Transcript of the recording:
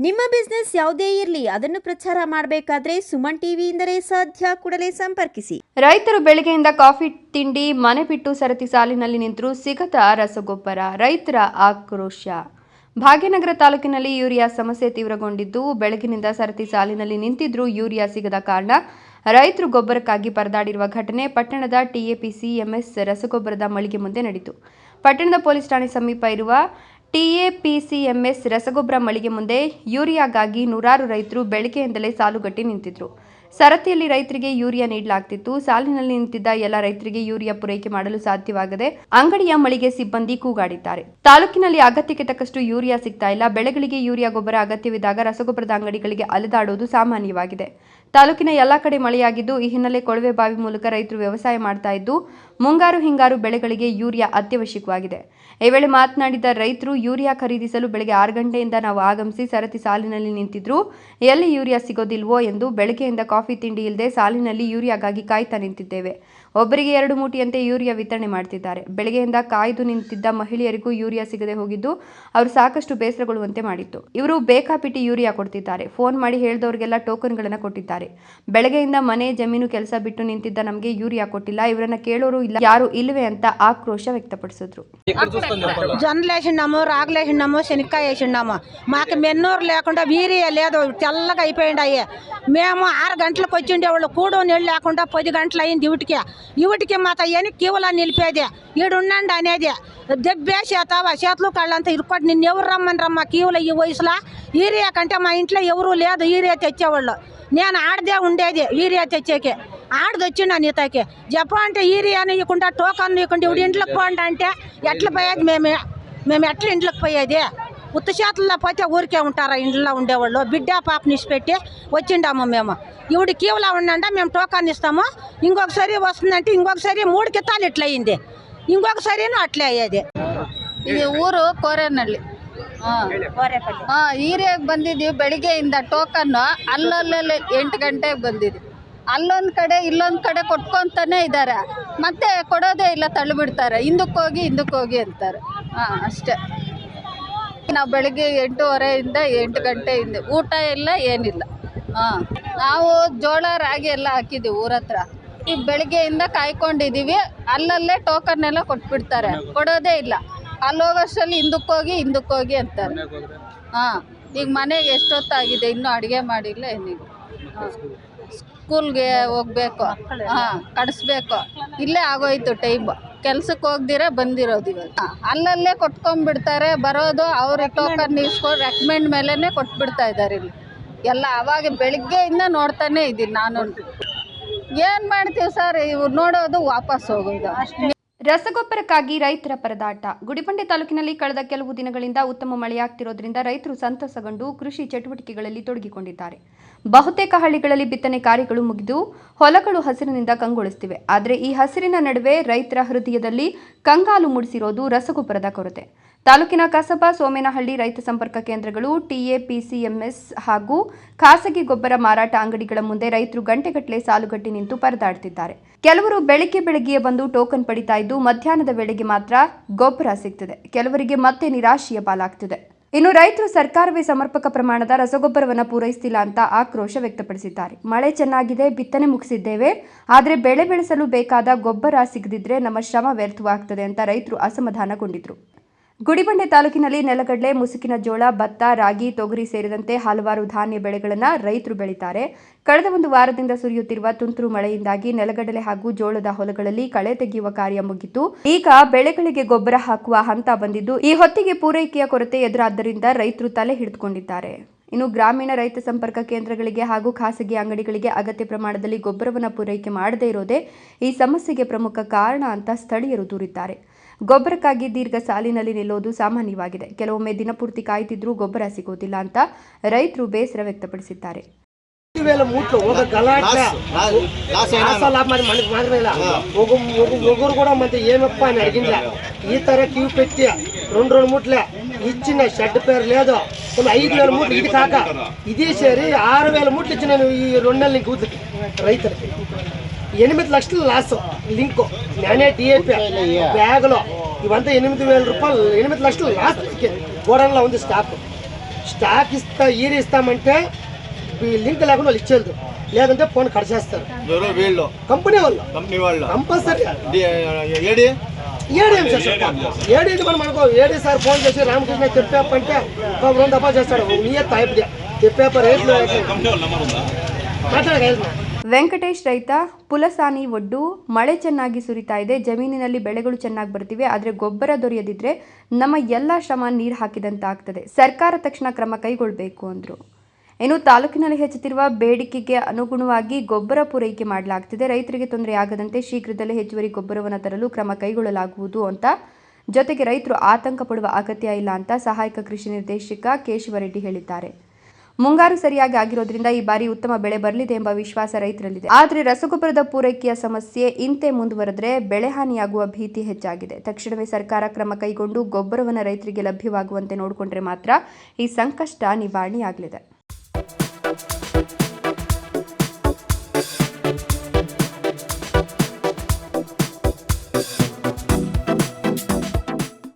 ನಿಮ್ಮ ಬಿಸ್ನೆಸ್ ಯಾವುದೇ ಇರಲಿ ಅದನ್ನು ಪ್ರಚಾರ ಮಾಡಬೇಕಾದ್ರೆ ಸುಮನ್ ಟಿವಿಯಿಂದಲೇ ಸಾಧ್ಯ. ಕೂಡಲೇ ಸಂಪರ್ಕಿಸಿ. ರೈತರು ಬೆಳಗ್ಗೆಯಿಂದ ಕಾಫಿ ತಿಂಡಿ ಮನೆ ಬಿಟ್ಟು ಸರತಿ ಸಾಲಿನಲ್ಲಿ ನಿಂತರೂ ಸಿಗದ ರಸಗೊಬ್ಬರ, ರೈತರ ಆಕ್ರೋಶ. ಭಾಗ್ಯನಗರ ತಾಲೂಕಿನಲ್ಲಿ ಯೂರಿಯಾ ಸಮಸ್ಯೆ ತೀವ್ರಗೊಂಡಿದ್ದು, ಬೆಳಗಿನಿಂದ ಸರತಿ ಸಾಲಿನಲ್ಲಿ ನಿಂತಿದ್ರೂ ಯೂರಿಯಾ ಸಿಗದ ಕಾರಣ ರೈತರು ಗೊಬ್ಬರಕ್ಕಾಗಿ ಪರದಾಡಿರುವ ಘಟನೆ ಪಟ್ಟಣದ TAPCMS ರಸಗೊಬ್ಬರದ ಮಳಿಗೆ ಮುಂದೆ ನಡೆಯಿತು. ಪಟ್ಟಣದ ಪೊಲೀಸ್ ಠಾಣೆ ಸಮೀಪ ಇರುವ TAPCMS ರಸಗೊಬ್ಬರ ಮಳಿಗೆ ಮುಂದೆ ಯೂರಿಯಾಗಾಗಿ ನೂರಾರು ರೈತರು ಬೆಳಗ್ಗೆಯಿಂದಲೇ ಸಾಲುಗಟ್ಟಿ ನಿಂತಿದ್ರು. ಸರತಿಯಲ್ಲಿ ರೈತರಿಗೆ ಯೂರಿಯಾ ನೀಡಲಾಗ್ತಿತ್ತು. ಸಾಲಿನಲ್ಲಿ ನಿಂತಿದ್ದ ಎಲ್ಲ ರೈತರಿಗೆ ಯೂರಿಯಾ ಪೂರೈಕೆ ಮಾಡಲು ಸಾಧ್ಯವಾಗದೆ ಅಂಗಡಿಯ ಮಳಿಗೆ ಸಿಬ್ಬಂದಿ ಕೂಗಾಡಿದ್ದಾರೆ. ತಾಲೂಕಿನಲ್ಲಿ ಅಗತ್ಯಕ್ಕೆ ತಕ್ಕಷ್ಟು ಯೂರಿಯಾ ಸಿಗ್ತಾ ಇಲ್ಲ. ಬೆಳೆಗಳಿಗೆ ಯೂರಿಯಾ ಗೊಬ್ಬರ ಅಗತ್ಯವಿದ್ದಾಗ ರಸಗೊಬ್ಬರದ ಅಂಗಡಿಗಳಿಗೆ ಅಲೆದಾಡುವುದು ಸಾಮಾನ್ಯವಾಗಿದೆ. ತಾಲೂಕಿನ ಎಲ್ಲಾ ಕಡೆ ಮಳೆಯಾಗಿದ್ದು, ಈ ಹಿನ್ನೆಲೆ ಕೊಳವೆ ಬಾವಿ ಮೂಲಕ ರೈತರು ವ್ಯವಸಾಯ ಮಾಡ್ತಾ ಇದ್ದು, ಮುಂಗಾರು ಹಿಂಗಾರು ಬೆಳೆಗಳಿಗೆ ಯೂರಿಯಾ ಅತ್ಯವಶ್ಯಕವಾಗಿದೆ. ಈ ವೇಳೆ ಮಾತನಾಡಿದ ರೈತರು, ಯೂರಿಯಾ ಖರೀದಿಸಲು ಬೆಳಗ್ಗೆ 6 ಗಂಟೆಯಿಂದ ನಾವು ಆಗಮಿಸಿ ಸರತಿ ಸಾಲಿನಲ್ಲಿ ನಿಂತಿದ್ರು. ಎಲ್ಲಿ ಯೂರಿಯಾ ಸಿಗೋದಿಲ್ವೋ ಎಂದು ಬೆಳಗ್ಗೆಯಿಂದ ಕಾಫಿ ತಿಂಡಿ ಇಲ್ಲದೆ ಸಾಲಿನಲ್ಲಿ ಯೂರಿಯಾಗಾಗಿ ಕಾಯ್ತಾ ನಿಂತಿದ್ದೇವೆ. ಒಬ್ಬರಿಗೆ 2 ಮೂಟೆಯಂತೆ ಯೂರಿಯಾ ವಿತರಣೆ ಮಾಡ್ತಿದ್ದಾರೆ. ಬೆಳಗ್ಗೆಯಿಂದ ಕಾಯ್ದು ನಿಂತಿದ್ದ ಮಹಿಳೆಯರಿಗೂ ಯೂರಿಯಾ ಸಿಗದೆ ಹೋಗಿದ್ದು ಅವರು ಸಾಕಷ್ಟು ಬೇಸರಗೊಳ್ಳುವಂತೆ ಮಾಡಿತ್ತು. ಇವರು ಬೇಕಾಪಿಟಿ ಯೂರಿಯಾ ಕೊಡ್ತಿದ್ದಾರೆ. ಫೋನ್ ಮಾಡಿ ಹೇಳಿದವರಿಗೆಲ್ಲ ಟೋಕನ್ಗಳನ್ನು ಕೊಟ್ಟಿದ್ದಾರೆ. ಬೆಳಗ್ಗೆಯಿಂದ ಮನೆ ಜಮೀನು ಕೆಲಸ ಬಿಟ್ಟು ನಿಂತಿದ್ದ ನಮಗೆ ಯೂರಿಯಾ ಕೊಟ್ಟಿಲ್ಲ. ಇವರನ್ನ ಕೇಳೋರು ಇಲ್ಲ, ಯಾರು ఇల్వే ಅಂತ ఆక్రోశ వ్యక్తపరిచారు. జొన్నలేసినాము, రాగులేసినాము, శనక్కాయ వేసినాము. మాకు మెన్నూరు లేకుండా వీరియా లేదు, తెల్లగా అయిపోయిండాయి. మేము 6 గంటలకు వచ్చిండేవాళ్ళు, కూడు నీళ్ళు లేకుండా 10 గంటలు అయింది. ఇవిటికి మాత అని క్యూలా నిలిపేది, ఈడుండండి అనేది. దెబ్బే చేతులు కళ్ళంతా ఇరుక్కోటి. నిన్ను ఎవరు రమ్మని క్యూలో ఈ వయసులో యూరియా కంటే మా ఇంట్లో ఎవరూ లేదు యూరియా తెచ్చేవాళ్ళు. నేను ఆడదే ఉండేది యూరియా తెచ్చేకి. ఆడదొచ్చిండు నీతకి చెప్ప అంటే యూరియాను ఇవ్వకుండా టోకన్లు ఇవ్వకుండా ఇప్పుడు ఇంట్లోకి పోండి అంటే ఎట్లా పోయేది? మేము ఎట్లా ఇంట్లోకి పోయేది? ఉత్త చేతుల్లో పోతే ఊరికే ఉంటారా? ఇంట్లో ఉండేవాళ్ళు బిడ్డ పాప నిష్పెట్టి వచ్చిండాము మేము. ఇవిడు క్యూలో ఉండండి, మేము టోకన్ ఇస్తాము. ఇంకొకసారి వస్తుందంటే ఇంకొకసారి 3 కితాలు ఇట్లా అయింది, ఇంకొకసారి అట్లే అయ్యేది. ಇದು ಊರು ಕೋರೇನಹಳ್ಳಿ. ಹೀರೆಗೆ ಬಂದಿದ್ದೀವಿ. ಬೆಳಿಗ್ಗೆಯಿಂದ ಟೋಕನ್ನು ಅಲ್ಲಲ್ಲಿ 8 ಗಂಟೆಗೆ ಬಂದಿದ್ದೀವಿ. ಅಲ್ಲೊಂದು ಕಡೆ ಇಲ್ಲೊಂದು ಕಡೆ ಕೊಟ್ಕೊತಾನೆ ಇದ್ದಾರೆ, ಮತ್ತೆ ಕೊಡೋದೇ ಇಲ್ಲ, ತಳ್ಳಿಬಿಡ್ತಾರೆ. ಹಿಂದಕ್ಕೆ ಹೋಗಿ ಅಂತಾರೆ. ಅಷ್ಟೇ. ನಾವು ಬೆಳಿಗ್ಗೆ 8:30 8 ಗಂಟೆಯಿಂದ ಊಟ ಇಲ್ಲ, ಏನಿಲ್ಲ. ನಾವು ಜೋಳ ರಾಗಿ ಎಲ್ಲ ಹಾಕಿದ್ದೀವಿ ಊರ ಹತ್ರ. ಈಗ ಬೆಳಿಗ್ಗೆಯಿಂದ ಕಾಯ್ಕೊಂಡಿದ್ದೀವಿ. ಅಲ್ಲಲ್ಲೇ ಟೋಕನ್ ಎಲ್ಲ ಕೊಟ್ಬಿಡ್ತಾರೆ, ಕೊಡೋದೇ ಇಲ್ಲ. ಅಲ್ಲಿ ಹೋಗೋಷ್ಟರಲ್ಲಿ ಹಿಂದಕ್ಕೆ ಹೋಗಿ ಅಂತಾರೆ. ಈಗ ಮನೆಗೆ ಎಷ್ಟೊತ್ತಾಗಿದೆ, ಇನ್ನೂ ಅಡುಗೆ ಮಾಡಿಲ್ಲ, ಏನಿಲ್ಲ. ಸ್ಕೂಲ್ಗೆ ಹೋಗ್ಬೇಕು, ಕಳಿಸ್ಬೇಕು. ಇಲ್ಲೇ ಆಗೋಯ್ತು ಟೈಮ್. ಕೆಲ್ಸಕ್ಕೆ ಹೋಗ್ದಿರ ಬಂದಿರೋದು ಇವಾಗ. ಅಲ್ಲಲ್ಲೇ ಕೊಟ್ಕೊಂಡ್ಬಿಡ್ತಾರೆ. ಬರೋದು ಅವ್ರಿಗೆ ಟೋಕನ್ ಇಸ್ಕೊಂಡು ರೆಕಮೆಂಡ್ ಮೇಲೇ ಕೊಟ್ಬಿಡ್ತಾ ಇದ್ದಾರೆ ಇಲ್ಲಿ ಎಲ್ಲ. ಅವಾಗ ಬೆಳಿಗ್ಗೆಯಿಂದ ನೋಡ್ತಾನೆ ಇದ್ದೀನಿ ನಾನು. ಏನು ಮಾಡ್ತೀವಿ ಸರ್, ಇವ್ರು ನೋಡೋದು ವಾಪಸ್ ಹೋಗೋದು ಅಷ್ಟೇ. ರಸಗೊಬ್ಬರಕ್ಕಾಗಿ ರೈತರ ಪರದಾಟ. ಗುಡಿಬಂಡೆ ತಾಲೂಕಿನಲ್ಲಿ ಕಳೆದ ಕೆಲವು ದಿನಗಳಿಂದ ಉತ್ತಮ ಮಳೆಯಾಗ್ತಿರೋದ್ರಿಂದ ರೈತರು ಸಂತಸಗೊಂಡು ಕೃಷಿ ಚಟುವಟಿಕೆಗಳಲ್ಲಿ ತೊಡಗಿಕೊಂಡಿದ್ದಾರೆ. ಬಹುತೇಕ ಹಳ್ಳಿಗಳಲ್ಲಿ ಬಿತ್ತನೆ ಕಾರ್ಯಗಳು ಮುಗಿದು ಹೊಲಗಳು ಹಸಿರಿನಿಂದ ಕಂಗೊಳಿಸುತ್ತಿವೆ. ಆದರೆ ಈ ಹಸಿರಿನ ನಡುವೆ ರೈತರ ಹೃದಯದಲ್ಲಿ ಕಂಗಾಲು ಮೂಡಿಸಿರೋದು ರಸಗೊಬ್ಬರದ ಕೊರತೆ. ತಾಲೂಕಿನ ಕಸಬಾ, ಸೋಮೇನಹಳ್ಳಿ ರೈತ ಸಂಪರ್ಕ ಕೇಂದ್ರಗಳು, TAPCMS ಹಾಗೂ ಖಾಸಗಿ ಗೊಬ್ಬರ ಮಾರಾಟ ಅಂಗಡಿಗಳ ಮುಂದೆ ರೈತರು ಗಂಟೆಗಟ್ಟಲೆ ಸಾಲುಗಟ್ಟಿ ನಿಂತು ಪರದಾಡ್ತಿದ್ದಾರೆ. ಕೆಲವರು ಬೆಳಗ್ಗೆ ಬಂದು ಟೋಕನ್ ಪಡಿತಾ ಇದ್ದು, ಮಧ್ಯಾಹ್ನದ ವೇಳೆಗೆ ಮಾತ್ರ ಗೊಬ್ಬರ ಸಿಗ್ತಿದೆ. ಕೆಲವರಿಗೆ ಮತ್ತೆ ನಿರಾಶೆಯ ಪಾಲಾಗ್ತಿದೆ. ಇನ್ನು ರೈತರು ಸರ್ಕಾರವೇ ಸಮರ್ಪಕ ಪ್ರಮಾಣದ ರಸಗೊಬ್ಬರವನ್ನು ಪೂರೈಸುತ್ತಿಲ್ಲ ಅಂತ ಆಕ್ರೋಶ ವ್ಯಕ್ತಪಡಿಸಿದ್ದಾರೆ. ಮಳೆ ಚೆನ್ನಾಗಿದೆ, ಬಿತ್ತನೆ ಮುಗಿಸಿದ್ದೇವೆ, ಆದರೆ ಬೆಳೆ ಬೆಳೆಸಲು ಬೇಕಾದ ಗೊಬ್ಬರ ಸಿಗದಿದ್ರೆ ನಮ್ಮ ಶ್ರಮ ವ್ಯರ್ಥವಾಗ್ತದೆ ಅಂತ ರೈತರು ಅಸಮಾಧಾನಗೊಂಡಿದ್ರು. ಗುಡಿಬಂಡೆ ತಾಲೂಕಿನಲ್ಲಿ ನೆಲಗಡಲೆ, ಮುಸುಕಿನ ಜೋಳ, ಭತ್ತ, ರಾಗಿ, ತೊಗರಿ ಸೇರಿದಂತೆ ಹಲವಾರು ಧಾನ್ಯ ಬೆಳೆಗಳನ್ನು ರೈತರು ಬೆಳೀತಾರೆ. ಕಳೆದ 1 ವಾರದಿಂದ ಸುರಿಯುತ್ತಿರುವ ತುಂತುರು ಮಳೆಯಿಂದಾಗಿ ನೆಲಗಡಲೆ ಹಾಗೂ ಜೋಳದ ಹೊಲಗಳಲ್ಲಿ ಕಳೆ ತೆಗೆಯುವ ಕಾರ್ಯ ಮುಗಿದ್ದು, ಈಗ ಬೆಳೆಗಳಿಗೆ ಗೊಬ್ಬರ ಹಾಕುವ ಹಂತ ಬಂದಿದ್ದು, ಈ ಹೊತ್ತಿಗೆ ಪೂರೈಕೆಯ ಕೊರತೆ ಎದುರಾದ್ದರಿಂದ ರೈತರು ತಲೆ ಹಿಡಿದುಕೊಂಡಿದ್ದಾರೆ. ಇನ್ನು ಗ್ರಾಮೀಣ ರೈತ ಸಂಪರ್ಕ ಕೇಂದ್ರಗಳಿಗೆ ಹಾಗೂ ಖಾಸಗಿ ಅಂಗಡಿಗಳಿಗೆ ಅಗತ್ಯ ಪ್ರಮಾಣದಲ್ಲಿ ಗೊಬ್ಬರವನ್ನು ಪೂರೈಕೆ ಮಾಡದೇ ಇರೋದೇ ಈ ಸಮಸ್ಯೆಗೆ ಪ್ರಮುಖ ಕಾರಣ ಅಂತ ಸ್ಥಳೀಯರು ದೂರಿದ್ದಾರೆ. ಗೊಬ್ಬರಕ್ಕಾಗಿ ದೀರ್ಘ ಸಾಲಿನಲ್ಲಿ ನಿಲ್ಲೋದು ಸಾಮಾನ್ಯವಾಗಿದೆ. ಕೆಲವೊಮ್ಮೆ ದಿನಪೂರ್ತಿ ಕಾಯ್ತಿದ್ರೂ ಗೊಬ್ಬರ ಸಿಗೋದಿಲ್ಲ ಅಂತ ರೈತರು ಬೇಸರ ವ್ಯಕ್ತಪಡಿಸಿದ್ದಾರೆ. కూడా మంచి ఏమప్ప అని అడిగిందా? ఈ తర క్యూ పెట్టి 2 మూట్లే ఇచ్చిన షెడ్ పేరు లేదు. 5,000 మూట్లు ఇది కాక ఇది సేరి 6,000 మూట్లు ఇచ్చిన ఈ 2 నెలల కూతురికి రైతులకి 8 లక్షలు లాస్. లింక్ నేనే DAP బ్యాగ్లో ఇవంతా 8,000 రూపాయలు, 8 లక్షలు లాస్ గోడౌన్లో ఉంది స్టాక్. స్టాక్ ఇస్తామంటే లింక్ లేకుండా వాళ్ళు ఇచ్చేది, లేదంటే ఫోన్ కట్ చేస్తారు. వీళ్ళు కంపెనీ వాళ్ళు కంపల్సరీ ఏడేం ఏడేది మనం అనుకో ఏడే సార్ ఫోన్ చేసి రామకృష్ణ చెప్పాపంటే 2 దఫా చేస్తాడు. నీయే టైప్ చెప్పాప రేట్లు మాట్లాడగలుగుతున్నా. ವೆಂಕಟೇಶ್ ರೈತ ಪುಲಸಾನಿ ಒಡ್ಡು ಮಳೆ ಚೆನ್ನಾಗಿ ಸುರಿತಾ ಇದೆ, ಜಮೀನಿನಲ್ಲಿ ಬೆಳೆಗಳು ಚೆನ್ನಾಗಿ ಬರ್ತಿವೆ, ಆದರೆ ಗೊಬ್ಬರ ದೊರೆಯದಿದ್ರೆ ನಮ್ಮ ಎಲ್ಲ ಶ್ರಮ ನೀರು ಹಾಕಿದಂತಾಗ್ತದೆ. ಸರ್ಕಾರ ತಕ್ಷಣ ಕ್ರಮ ಕೈಗೊಳ್ಳಬೇಕು ಅಂದರು. ಇನ್ನು ತಾಲೂಕಿನಲ್ಲಿ ಹೆಚ್ಚುತ್ತಿರುವ ಬೇಡಿಕೆಗೆ ಅನುಗುಣವಾಗಿ ಗೊಬ್ಬರ ಪೂರೈಕೆ ಮಾಡಲಾಗ್ತಿದೆ. ರೈತರಿಗೆ ತೊಂದರೆಯಾಗದಂತೆ ಶೀಘ್ರದಲ್ಲೇ ಹೆಚ್ಚುವರಿ ಗೊಬ್ಬರವನ್ನು ತರಲು ಕ್ರಮ ಕೈಗೊಳ್ಳಲಾಗುವುದು ಅಂತ, ಜೊತೆಗೆ ರೈತರು ಆತಂಕ ಪಡುವ ಅಗತ್ಯ ಇಲ್ಲ ಅಂತ ಸಹಾಯಕ ಕೃಷಿ ನಿರ್ದೇಶಕ ಕೇಶವರೆಡ್ಡಿ ಹೇಳಿದ್ದಾರೆ. ಮುಂಗಾರು ಸರಿಯಾಗಿ ಆಗಿರೋದ್ರಿಂದ ಈ ಬಾರಿ ಉತ್ತಮ ಬೆಳೆ ಬರಲಿದೆ ಎಂಬ ವಿಶ್ವಾಸ ರೈತರಲ್ಲಿದೆ. ಆದರೆ ರಸಗೊಬ್ಬರದ ಪೂರೈಕೆಯ ಸಮಸ್ಯೆ ಇಂತೆ ಮುಂದುವರೆದರೆ ಬೆಳೆ ಹಾನಿಯಾಗುವ ಭೀತಿ ಹೆಚ್ಚಾಗಿದೆ. ತಕ್ಷಣವೇ ಸರ್ಕಾರ ಕ್ರಮ ಕೈಗೊಂಡು ಗೊಬ್ಬರವನ್ನು ರೈತರಿಗೆ ಲಭ್ಯವಾಗುವಂತೆ ನೋಡಿಕೊಂಡ್ರೆ ಮಾತ್ರ ಈ ಸಂಕಷ್ಟ ನಿವಾರಣೆಯಾಗಲಿದೆ.